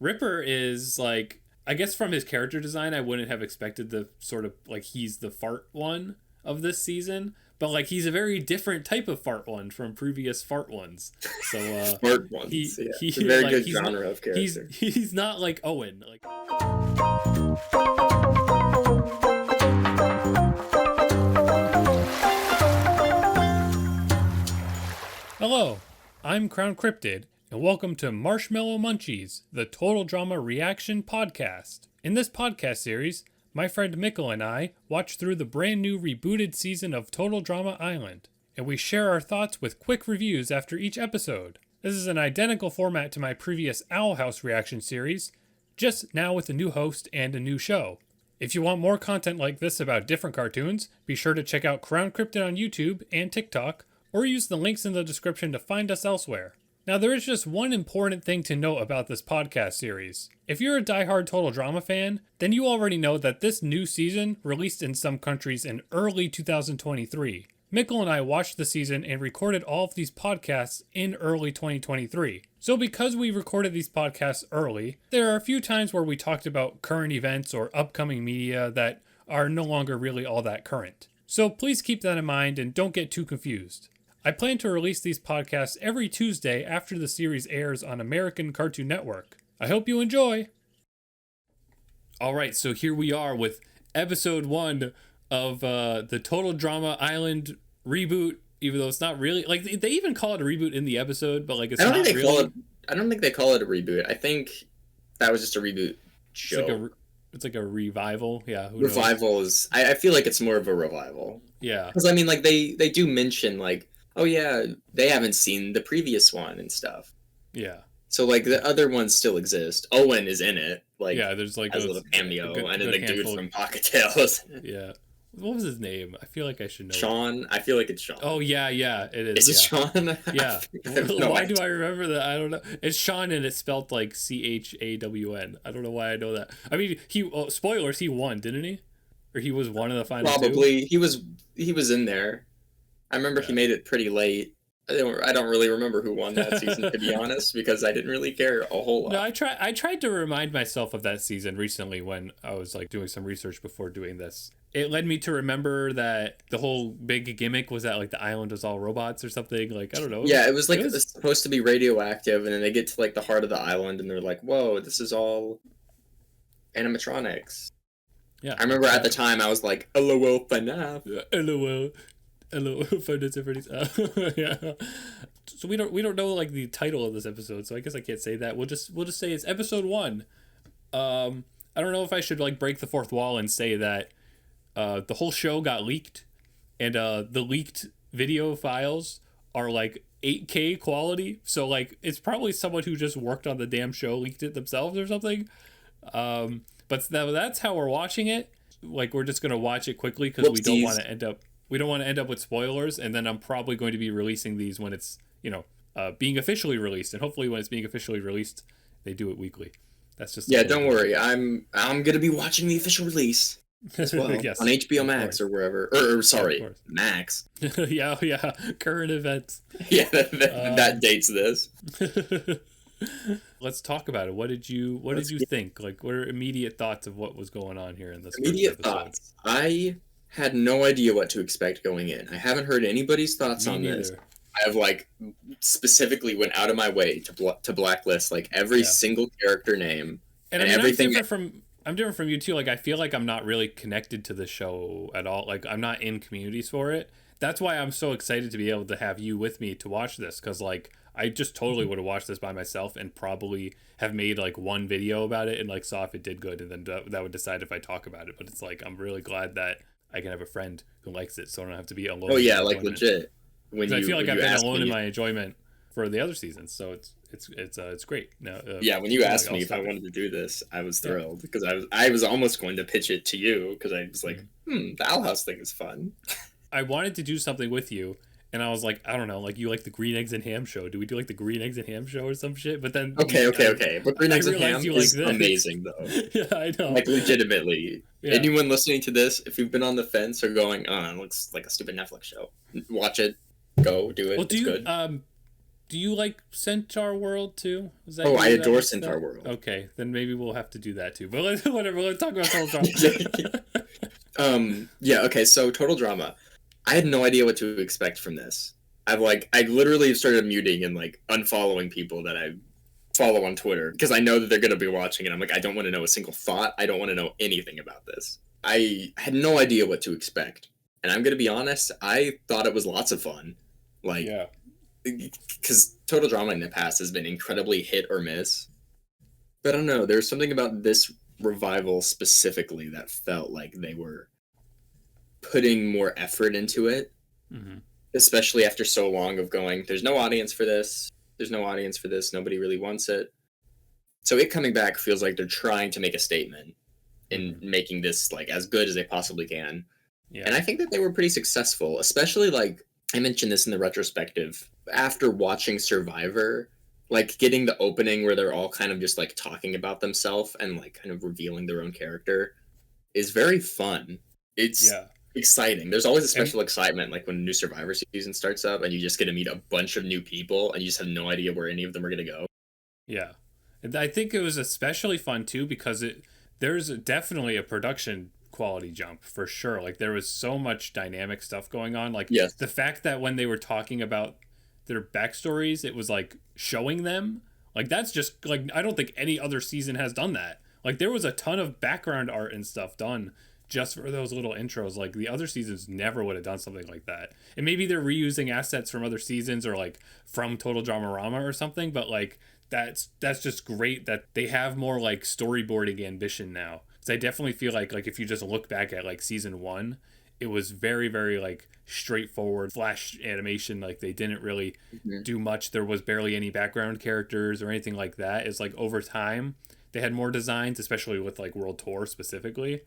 Ripper is like, I guess from his character design, I wouldn't have expected the sort of like he's the fart one of this season, but like he's a very different type of fart one from previous fart ones. So Fart ones, he it's a very like, good genre of character. He's not like Owen. Like, hello, I'm Crown Cryptid, and welcome to Marshmallow Munchies, the Total Drama Reaction Podcast. In this podcast series, my friend Mikkel and I watch through the brand new rebooted season of Total Drama Island, and we share our thoughts with quick reviews after each episode. This is an identical format to my previous Owl House reaction series, just now with a new host and a new show. If you want more content like this about different cartoons, be sure to check out Crown Cryptid on YouTube and TikTok, or use the links in the description to find us elsewhere. Now, there is just one important thing to note about this podcast series. If you're a diehard Total Drama fan, then you already know that this new season released in some countries in early 2023. Mikkel and I watched the season and recorded all of these podcasts in early 2023. So because we recorded these podcasts early, there are a few times where we talked about current events or upcoming media that are no longer really all that current. So please keep that in mind and don't get too confused. I plan to release these podcasts every Tuesday after the series airs on American Cartoon Network. I hope you enjoy! Alright, so here we are with episode 1 of the Total Drama Island reboot, even though it's not really, like, they even call it a reboot in the episode, but like, it's not really. I don't think they call it a reboot. I think that was just a reboot show. It's like a revival, yeah. Revival is, I feel like it's more of a revival. Yeah. Because, I mean, like, they do mention, like, oh yeah, they haven't seen the previous one and stuff. Yeah. So like the other ones still exist. Owen is in it. Like, yeah, there's like as a little cameo, and then the dude from Pocket Tales. Yeah. What was his name? I feel like I should know. Sean. I feel like it's Sean. Oh yeah, it is. Is it Sean? Yeah. Why do I remember that? I don't know. It's Sean and it's spelled like CHAWN. I don't know why I know that. I mean, spoilers. He won, didn't he? Or he was one of the final Probably. two? He was in there. I remember he made it pretty late. I don't really remember who won that season, to be honest, because I didn't really care a whole lot. No, I tried to remind myself of that season recently when I was like doing some research before doing this. It led me to remember that the whole big gimmick was that like the island was all robots or something. Like, I don't know. Yeah, it was like it's supposed to be radioactive, and then they get to like the heart of the island, and they're like, "Whoa, this is all animatronics." Yeah, I remember at the time I was like, "LOL, FNAF." Yeah, LOL. Hello, yeah. So we don't know like the title of this episode, so I guess I can't say that. We'll just say it's episode 1. I don't know if I should like break the fourth wall and say that the whole show got leaked, and the leaked video files are like 8K quality. So like it's probably someone who just worked on the damn show leaked it themselves or something. But that's how we're watching it. Like, we're just gonna watch it quickly because we don't want to end up with spoilers, and then I'm probably going to be releasing these when it's, being officially released, and hopefully when it's being officially released, they do it weekly. That's just don't worry. I'm gonna be watching the official release as well. Yes, on HBO Max or wherever. Or sorry, Max. yeah, current events. Yeah, that dates this. Let's talk about it. What did you think? Like, what are immediate thoughts of what was going on here in this immediate thoughts? I had no idea what to expect going in. I haven't heard anybody's thoughts on this. I have like specifically went out of my way to blacklist like every single character name and I mean, everything. I'm different from you too. Like, I feel like I'm not really connected to the show at all. Like, I'm not in communities for it. That's why I'm so excited to be able to have you with me to watch this, because like I just totally would have watched this by myself and probably have made like one video about it and like saw if it did good, and then that would decide if I talk about it. But it's like I'm really glad that I can have a friend who likes it, so I don't have to be alone. Oh yeah, like legit. I feel like I've been alone in my enjoyment for the other seasons, so it's great. Now, when you asked me if I wanted to do this, I was thrilled because I was almost going to pitch it to you because I was like, the Owl House thing is fun. I wanted to do something with you, and I was like, I don't know, like, you like the Green Eggs and Ham show. Do we do like the Green Eggs and Ham show or some shit? But then okay. But Green Eggs and Ham is amazing though. Yeah, I know. Like, legitimately. Yeah. Anyone listening to this, if you've been on the fence or going, oh, it looks like a stupid Netflix show, watch it. Go do it. Well, it's good. Do you like Centaur World too? Is that Oh, I you that adore likes Centaur that? World. Okay, then maybe we'll have to do that too. But whatever. Let's talk about Total Drama. Yeah. Okay. So Total Drama. I had no idea what to expect from this. I literally started muting and like unfollowing people that I follow on Twitter because I know that they're gonna be watching, and I'm like, I don't want to know a single thought. I don't want to know anything about this. I had no idea what to expect, and I'm gonna be honest. I thought it was lots of fun, like, Yeah. because Total Drama in the past has been incredibly hit or miss. But I don't know. There's something about this revival specifically that felt like they were putting more effort into it, Mm-hmm. especially after so long of going, there's no audience for this. There's no audience for this. Nobody really wants it. So it coming back feels like they're trying to make a statement in making this like as good as they possibly can. Yeah. And I think that they were pretty successful, especially like I mentioned this in the retrospective. After watching Survivor, like getting the opening where they're all kind of just like talking about themselves and like kind of revealing their own character is very fun. It's exciting. There's always a special excitement like when a new Survivor season starts up and you just get to meet a bunch of new people and you just have no idea where any of them are going to go. Yeah. And I think it was especially fun too because there's definitely a production quality jump for sure. Like there was so much dynamic stuff going on. Like the fact that when they were talking about their backstories, it was like showing them. Like that's just like I don't think any other season has done that. Like there was a ton of background art and stuff done just for those little intros. Like the other seasons never would have done something like that. And maybe they're reusing assets from other seasons or like from Total Drama Rama or something, but like that's just great that they have more like storyboarding ambition now. Because I definitely feel like if you just look back at like season 1, it was very very like straightforward flash animation. Like they didn't really do much. There was barely any background characters or anything like that. It's like over time they had more designs, especially with like World Tour specifically.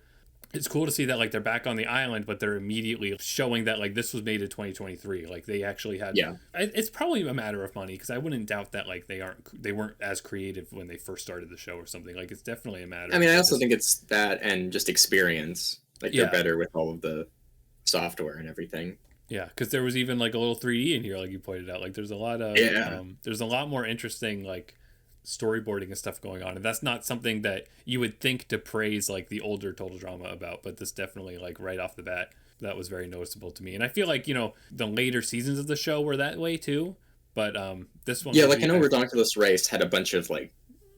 It's cool to see that like they're back on the island, but they're immediately showing that like this was made in 2023. Like they actually had. Yeah. It's probably a matter of money because I wouldn't doubt that like they weren't as creative when they first started the show or something. Like it's definitely a matter. I mean, I also think it's that and just experience. Like they're better with all of the software and everything. Yeah, because there was even like a little 3D in here, like you pointed out. Like there's a lot of there's a lot more interesting like storyboarding and stuff going on, and that's not something that you would think to praise like the older Total Drama about, but this definitely like right off the bat that was very noticeable to me. And I feel like the later seasons of the show were that way too, but this one like I know Redonkulous Race had a bunch of like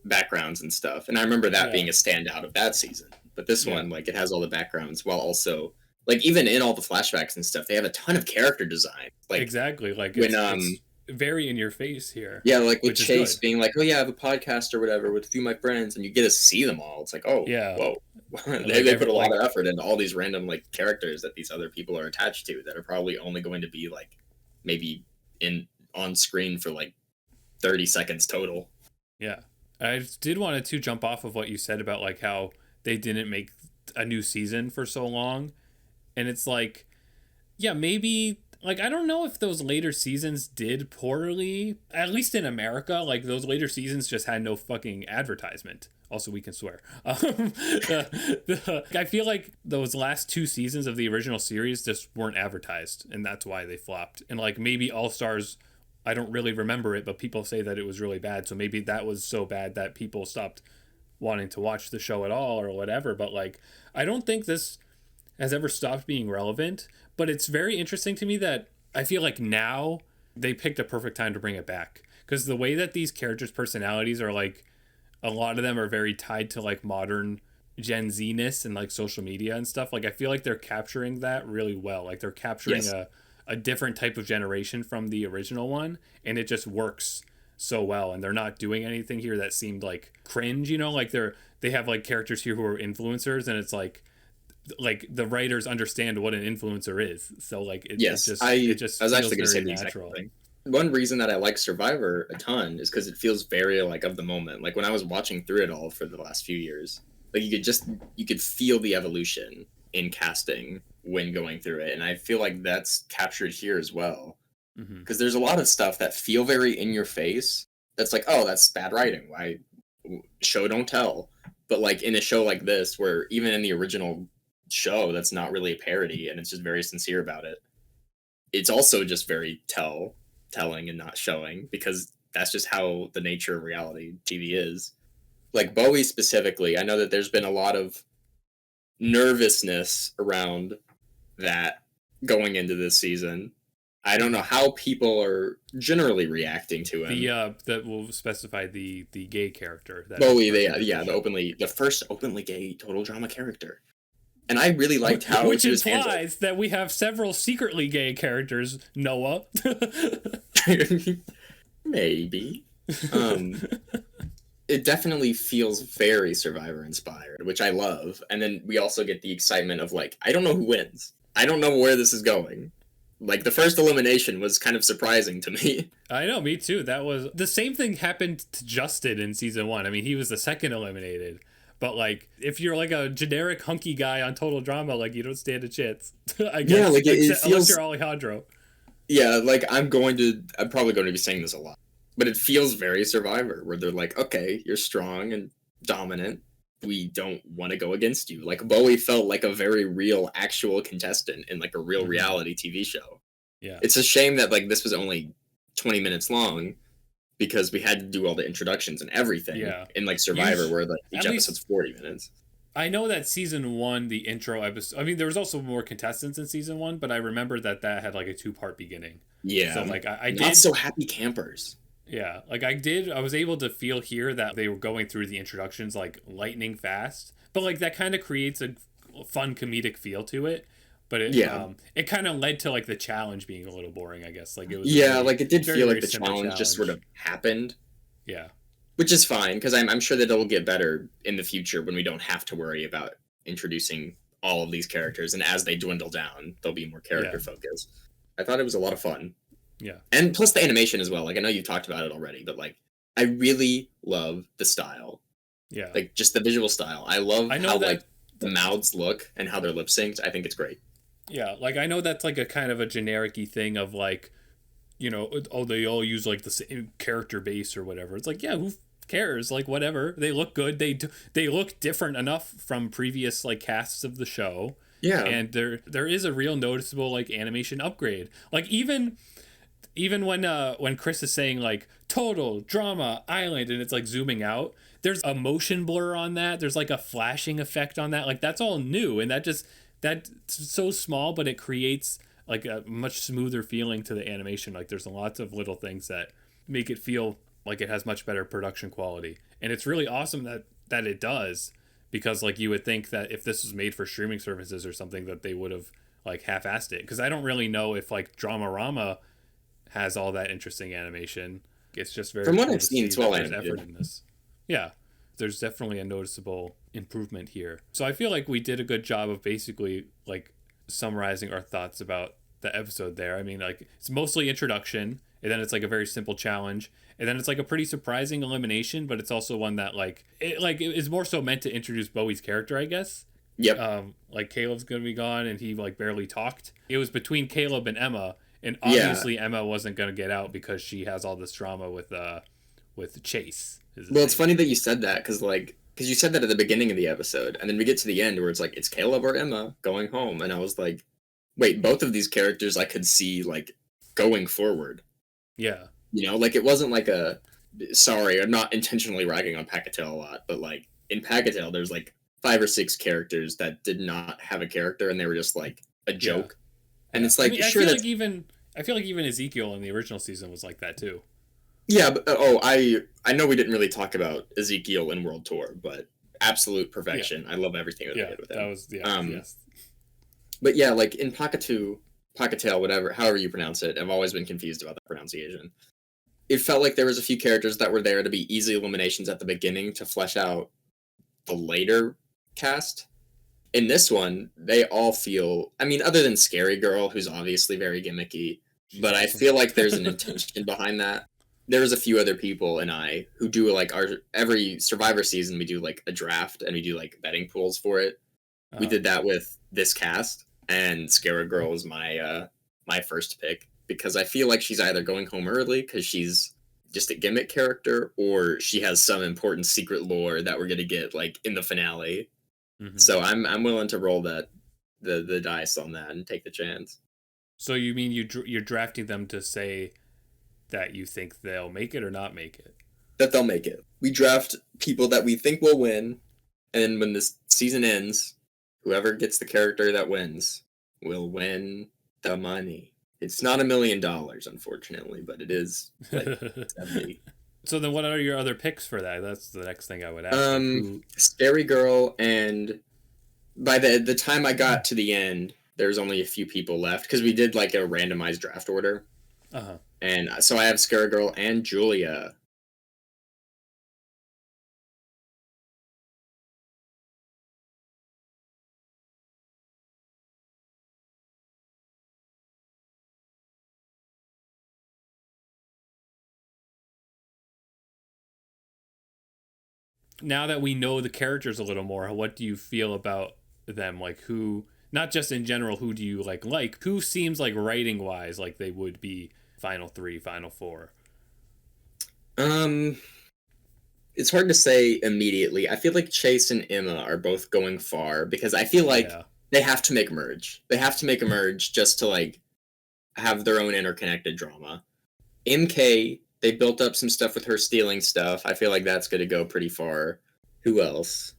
backgrounds and stuff, and I remember that being a standout of that season. But this one, like it has all the backgrounds while also like even in all the flashbacks and stuff, they have a ton of character design. Like exactly, like when it's very in your face here. Yeah, like with Chase being like, "Oh yeah, I have a podcast or whatever with a few of my friends," and you get to see them all. It's like, oh, whoa, they put a lot of effort into all these random like characters that these other people are attached to that are probably only going to be like maybe on screen for like 30 seconds total. Yeah, I did want to jump off of what you said about like how they didn't make a new season for so long, and it's like, yeah, maybe. Like, I don't know if those later seasons did poorly, at least in America. Like, those later seasons just had no fucking advertisement. Also, we can swear. I feel like those last 2 seasons of the original series just weren't advertised, and that's why they flopped. And, like, maybe All Stars, I don't really remember it, but people say that it was really bad. So maybe that was so bad that people stopped wanting to watch the show at all or whatever. But, like, I don't think this has ever stopped being relevant, but it's very interesting to me that I feel like now they picked a perfect time to bring it back, because the way that these characters' personalities are like, a lot of them are very tied to like modern Gen Z-ness and like social media and stuff. Like I feel like they're capturing that really well. Like they're capturing a different type of generation from the original one, and it just works so well. And they're not doing anything here that seemed like cringe, like they have like characters here who are influencers, and it's like the writers understand what an influencer is. So like it just I was actually going to say the natural. exact thing. One reason that I like Survivor a ton is because it feels very like of the moment. Like when I was watching through it all for the last few years, like you could feel the evolution in casting when going through it, and I feel like that's captured here as well. Because there's a lot of stuff that feel very in your face. That's like, oh, that's bad writing. Why show don't tell? But like in a show like this, where even in the original show that's not really a parody and it's just very sincere about it, it's also just very tell. telling and not showing, because that's just how the nature of reality TV is. Like Bowie specifically, I know that there's been a lot of nervousness around that going into this season. I don't know how people are generally reacting to him. That will specify the gay character. Bowie, the first openly gay total drama character. And I really liked how which implies that we have several secretly gay characters, Noah. Maybe. It definitely feels very Survivor inspired, which I love. And then we also get the excitement of like, I don't know who wins. I don't know where this is going. Like the first elimination was kind of surprising to me. I know, me too. That was the same thing happened to Justin in season 1. I mean, he was the second eliminated. But like, if you're like a generic hunky guy on Total Drama, like you don't stand a chance. I guess. Yeah, like it feels, unless you're Alejandro. Yeah, like I'm probably going to be saying this a lot, but it feels very Survivor, where they're like, okay, you're strong and dominant. We don't want to go against you. Like Bowie felt like a very real, actual contestant in like a real reality TV show. Yeah, it's a shame that like this was only 20 minutes long, because we had to do all the introductions and everything. Yeah. In like Survivor, where like each episode's 40 minutes. I know that season 1, the intro episode. I mean, there was also more contestants in season 1, but I remember that had like a 2-part beginning. Yeah. So like I did not so happy campers. Yeah, like I was able to feel here that they were going through the introductions like lightning fast, but like that kind of creates a fun comedic feel to it. But it kind of led to like the challenge being a little boring, I guess. Like it was like it did feel like the challenge just sort of happened. Yeah, which is fine, because I'm sure that it'll get better in the future when we don't have to worry about introducing all of these characters, and as they dwindle down, there'll be more character focus. I thought it was a lot of fun. Yeah. And plus the animation as well. Like I know you've talked about it already, but like I really love the style. Yeah. Like just the visual style. I love how like the mouths look and how they're lip synced. I think it's great. Yeah, like I know that's like a kind of a generic-y thing of like, you know, oh, they all use like the same character base or whatever. It's like, yeah, who cares? Like whatever. They look good. They look different enough from previous like casts of the show. Yeah. And there is a real noticeable like animation upgrade. Like even when Chris is saying like Total Drama Island and it's like zooming out, there's a motion blur on that. There's like a flashing effect on that. Like that's all new, and that's so small, but it creates like a much smoother feeling to the animation. Like there's lots of little things that make it feel like it has much better production quality, and it's really awesome that it does, because like you would think that if this was made for streaming services or something that they would have like half-assed it, because I don't really know if like Dramarama has all that interesting animation. It's just very from what I've seen, it's well animated. Effort in this. Yeah, there's definitely a noticeable improvement here. So I feel like we did a good job of basically like summarizing our thoughts about the episode there. I mean, like it's mostly introduction, and then it's like a very simple challenge, and then it's like a pretty surprising elimination, but it's also one that like it is more so meant to introduce Bowie's character, I guess. Yep. Like Caleb's gonna be gone, and he like barely talked. It was between Caleb and Emma, and obviously Emma wasn't gonna get out because she has all this drama with Chase. Well, it's funny that you said that, because you said that at the beginning of the episode, and then we get to the end where it's like, it's Caleb or Emma going home, and I was like, wait, both of these characters I could see, like, going forward. Yeah. You know, like, it wasn't like sorry, I'm not intentionally ragging on Pacquiao a lot, but, like, in Pacquiao, there's, like, 5 or 6 characters that did not have a character, and they were just, like, a joke. Yeah. And it's like, I feel like even Ezekiel in the original season was like that, too. Yeah, but, I know we didn't really talk about Ezekiel in World Tour, but absolute perfection. Yeah. I love everything that they did with him. That was, yes. But yeah, like in Pacquiao, however you pronounce it, I've always been confused about the pronunciation. It felt like there was a few characters that were there to be easy eliminations at the beginning to flesh out the later cast. In this one, they all feel, I mean, other than Scary Girl, who's obviously very gimmicky, but I feel like there's an intention behind that. There's a few other people and I who do like every Survivor season, we do like a draft and we do like betting pools for it. We did that with this cast, and Scary Girl was my first pick, because I feel like she's either going home early because she's just a gimmick character, or she has some important secret lore that we're gonna get like in the finale. Mm-hmm. So I'm willing to roll the dice on that and take the chance. So you mean you're drafting them to say that you think they'll make it or not make it? That they'll make it. We draft people that we think will win, and when this season ends, whoever gets the character that wins will win the money. It's not $1 million, unfortunately, but it is like 70. So then what are your other picks for that? That's the next thing I would ask. Scary Girl, and by the time I got to the end, there's only a few people left, because we did like a randomized draft order. Uh-huh. And so I have Scary Girl and Julia. Now that we know the characters a little more, what do you feel about them? Like, who, not just in general, who do you like? Who seems like writing wise like they would be final 3, final 4? It's hard to say immediately. I feel like Chase and Emma are both going far, because I feel like they have to make a merge. They have to make a merge just to like have their own interconnected drama. MK, they built up some stuff with her stealing stuff. I feel like that's going to go pretty far. Who else?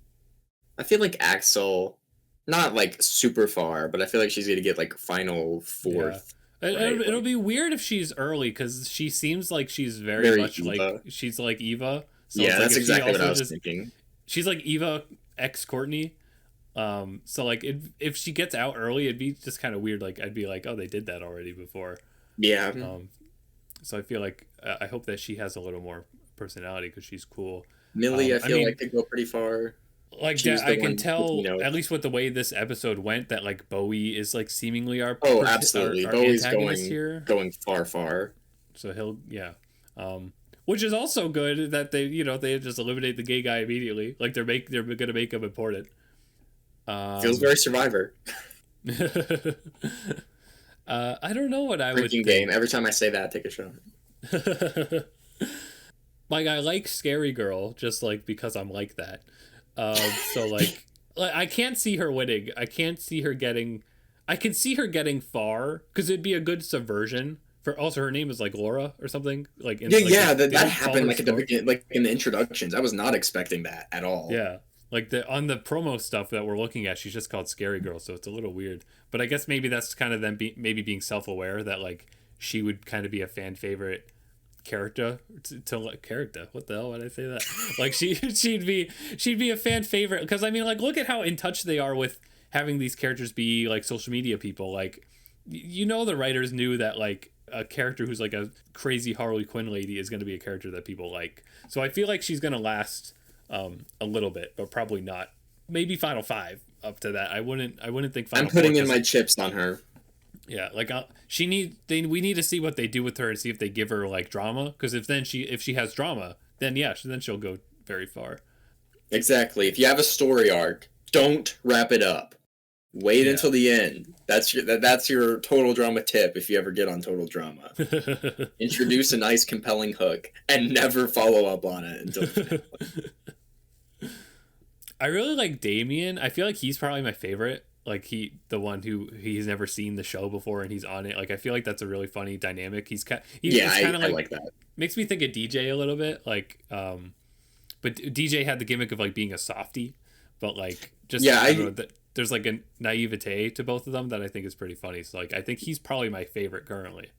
I feel like Axel, not like super far, but I feel like she's going to get like final 4th. Yeah. It'll be weird if she's early, because she seems like she's very much Eva. like she's like Eva. So yeah, it's like that's exactly what I was thinking. She's like Eva ex Courtney. So like if she gets out early, it'd be just kind of weird. Like I'd be like, oh, they did that already before. Yeah. So I feel like I hope that she has a little more personality, because she's cool. Millie, I feel like they go pretty far. Like I can tell, at least with the way this episode went, that like Bowie is like seemingly our absolutely. Our Bowie's going far. So he'll which is also good that they just eliminate the gay guy immediately. Like they're gonna make him important. Feels very Survivor. I don't know what I would think. Game. Every time I say that, take a shot. Like I like Scary Girl just like because I'm like that. So like I can't see her winning. I can see her getting far, because it'd be a good subversion. For also, her name is like Laura or something. Like that happened like at the beginning, like in the introductions. I was not expecting that at all. Yeah, like on the promo stuff that we're looking at, she's just called Scary Girl, so it's a little weird. But I guess maybe that's kind of them maybe being self-aware that like she would kind of be a fan favorite character character. What the hell would I say that? Like she'd be a fan favorite, because I mean, like, look at how in touch they are with having these characters be like social media people. Like, the writers knew that like a character who's like a crazy Harley Quinn lady is going to be a character that people like. So I feel like she's going to last a little bit, but probably not. Maybe final 5 up to that. I wouldn't think final 4. I'm putting in my chips on her. Yeah, like we need to see what they do with her and see if they give her like drama, because if she has drama, then then she'll go very far. Exactly. If you have a story arc, don't wrap it up. Wait until the end. That's your total drama tip if you ever get on Total Drama. Introduce a nice compelling hook and never follow up on it until I really like Damien. I feel like he's probably my favorite. Like the one who he's never seen the show before and he's on it. Like I feel like that's a really funny dynamic. I like that. Makes me think of DJ a little bit. Like but DJ had the gimmick of like being a softie, but like just there's like a naivete to both of them that I think is pretty funny. So like I think he's probably my favorite currently.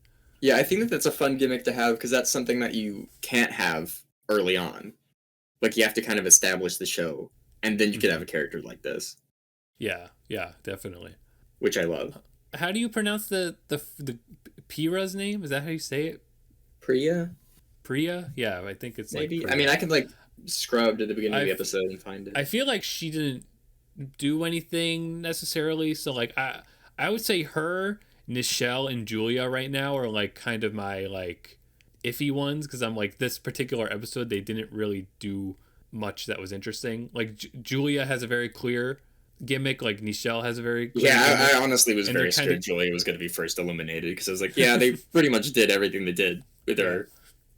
Yeah, I think that's a fun gimmick to have, because that's something that you can't have early on. Like you have to kind of establish the show, and then you could have a character like this. Yeah, definitely. Which I love. How do you pronounce the Pira's name? Is that how you say it? Priya? Yeah, I think it's maybe. Like I mean, I could like scrub to the beginning of the episode and find it. I feel like she didn't do anything necessarily, so like I would say her, Nichelle, and Julia right now are like kind of my like iffy ones, because I'm like, this particular episode they didn't really do much that was interesting. Like Julia has a very clear gimmick, like Nichelle has a very clear gimmick. I honestly was very scared Julia was going to be first eliminated, because I was like, they pretty much did everything they did with her.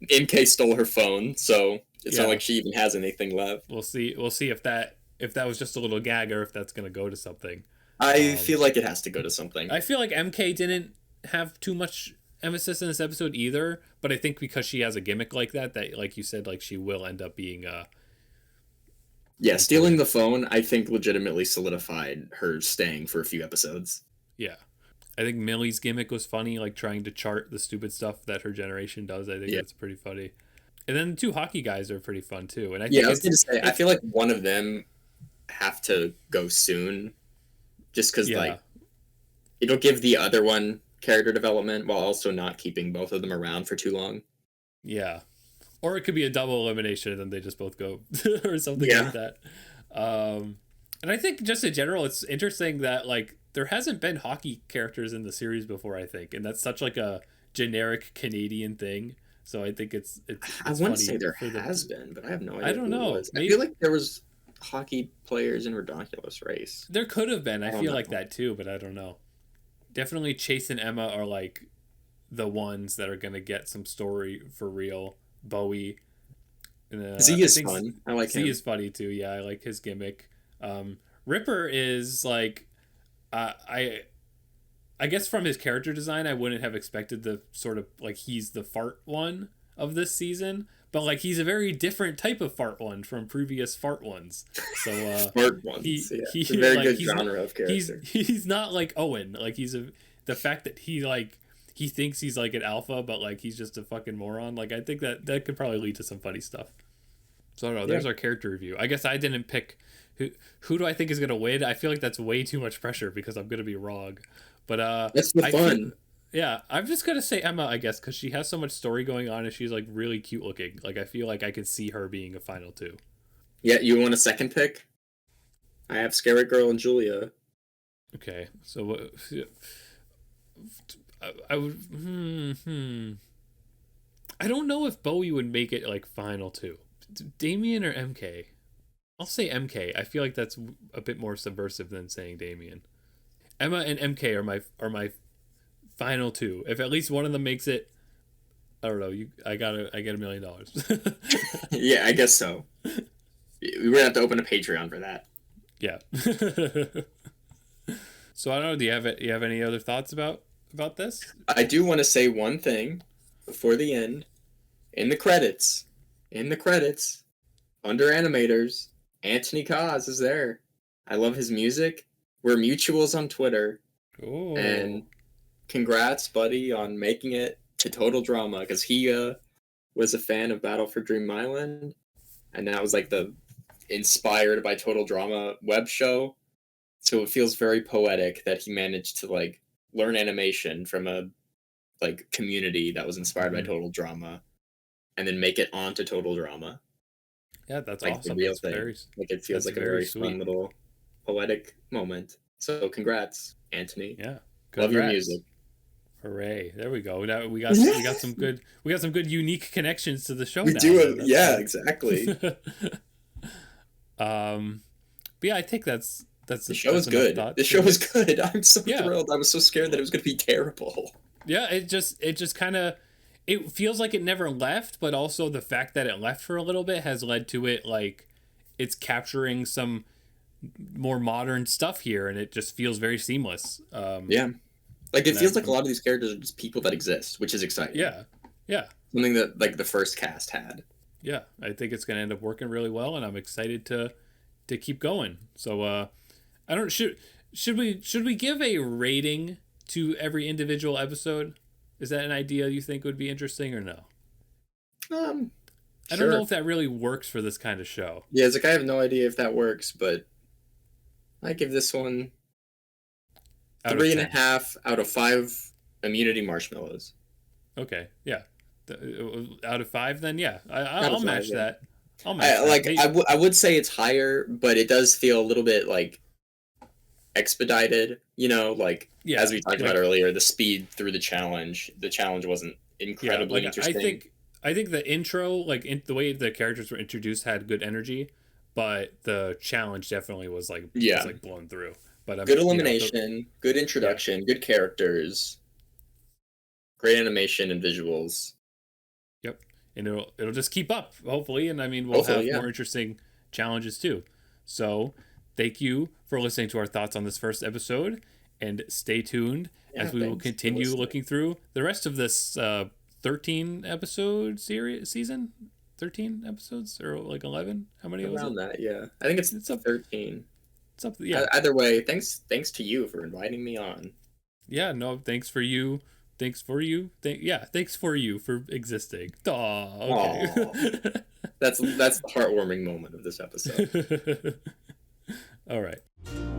MK stole her phone, so it's not like she even has anything left. We'll see if that was just a little gag or if that's going to go to something. I feel like it has to go to something. I feel like MK didn't have too much emphasis in this episode either, but I think because she has a gimmick like that, like you said, like she will end up being Yeah, stealing the phone, I think, legitimately solidified her staying for a few episodes. Yeah. I think Millie's gimmick was funny, like trying to chart the stupid stuff that her generation does. I think that's pretty funny. And then the two hockey guys are pretty fun too. And I think I was going to say, I feel like one of them have to go soon, just because like it'll give the other one character development while also not keeping both of them around for too long. Yeah. Or it could be a double elimination and then they just both go or something like that. And I think just in general, it's interesting that like there hasn't been hockey characters in the series before, I think. And that's such like a generic Canadian thing. So I think it's I wouldn't say there has been, but I have no idea. I don't know. I feel like there was hockey players in Redonkulous Race. There could have been. I feel like that too, but I don't know. Definitely Chase and Emma are like the ones that are going to get some story for real. Bowie. Z is fun. I like him. Z is funny too. Yeah, I like his gimmick. Ripper is like, I guess from his character design, I wouldn't have expected the sort of like he's the fart one of this season, but like he's a very different type of fart one from previous fart ones. So fart ones. He's a very like, good genre of character. He's not like Owen. Like the fact that he thinks he's like an alpha, but like he's just a fucking moron. Like I think that could probably lead to some funny stuff. So I don't know. There's our character review. I guess I didn't pick who do I think is gonna win. I feel like that's way too much pressure because I'm gonna be wrong. But that's the fun. I'm just gonna say Emma, I guess, because she has so much story going on and she's like really cute looking. Like I feel like I could see her being a final two. Yeah, you want a second pick? I have Scary Girl and Julia. Okay, so I would. I don't know if Bowie would make it like final two. Damien or MK? I'll say MK. I feel like that's a bit more subversive than saying Damien. Emma and MK are my final two. If at least one of them makes it, I don't know. I get $1 million. Yeah, I guess so. We're gonna have to open a Patreon for that. Yeah. So I don't know. Do you have any other thoughts about this? I do want to say one thing before the end. In the credits, under animators, Anthony Kaz is there. I love his music. We're mutuals on Twitter. Ooh. And congrats, buddy, on making it to Total Drama, because he was a fan of Battle for Dream Island, and that was like the inspired by Total Drama web show. So it feels very poetic that he managed to like learn animation from a like community that was inspired by Total Drama, and then make it onto Total Drama. Yeah, that's like awesome. The real that's thing. Like it feels like a very fun little poetic moment. So congrats, Anthony. Yeah, congrats. Love your music. Hooray! There we go. Now we got some good unique connections to the show. We now. do it. Yeah, good. Exactly. But yeah, I think that's the show is good. The show is good. I'm so thrilled. I was so scared that it was going to be terrible. Yeah, it just kind of, it feels like it never left, but also the fact that it left for a little bit has led to it like it's capturing some more modern stuff here, and it just feels very seamless. Yeah, like it feels like a lot of these characters are just people that exist, which is exciting. Yeah. Something that like the first cast had. Yeah, I think it's going to end up working really well, and I'm excited to keep going. So I don't should we give a rating to every individual episode? Is that an idea you think would be interesting or no? I don't know if that really works for this kind of show. Yeah, it's like I have no idea if that works, but I give this one 3.5 out of 5 immunity marshmallows. Okay, yeah. Out of 5, then yeah, I'll match that. I'll match that. I would say it's higher, but it does feel a little bit like expedited. You know, like as we talked about earlier, the speed through the challenge. The challenge wasn't incredibly interesting. I think the intro, like the way the characters were introduced, had good energy, but the challenge definitely was like blown through. But good elimination, good introduction, good characters, great animation and visuals. Yep, and it'll just keep up, hopefully, and I mean we'll have more interesting challenges too. So thank you for listening to our thoughts on this first episode, and stay tuned as we will continue looking through the rest of this 13 episode season. 13 episodes or like 11? How many was it? Around that, yeah. I think it's up 13. It's up, yeah. Either way, thanks to you for inviting me on. Yeah, no, thanks for you. Thanks for you. Thanks for you for existing. Aw, okay. That's the heartwarming moment of this episode. All right.